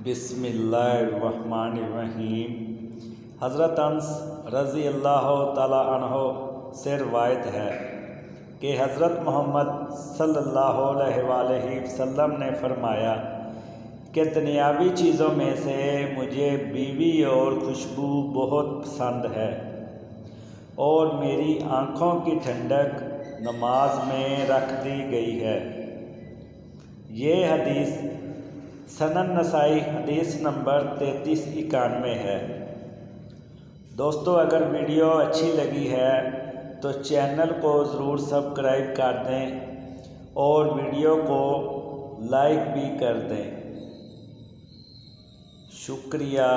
बिस्मिल्लाहिर्रहमानिर्रहीम। हज़रत अनस रज़ी अल्लाह ताला अन्हो से रवायत है कि हज़रत मोहम्मद सल्लल्लाहु अलैहि वसल्लम ने फरमाया कि दुनियावी चीज़ों में से मुझे बीवी और खुशबू बहुत पसंद है और मेरी आँखों की ठंडक नमाज में रख दी गई है। ये हदीस सनन नसाई हदीस नंबर 3391 है। दोस्तों, अगर वीडियो अच्छी लगी है तो चैनल को ज़रूर सब्सक्राइब कर दें और वीडियो को लाइक भी कर दें। शुक्रिया।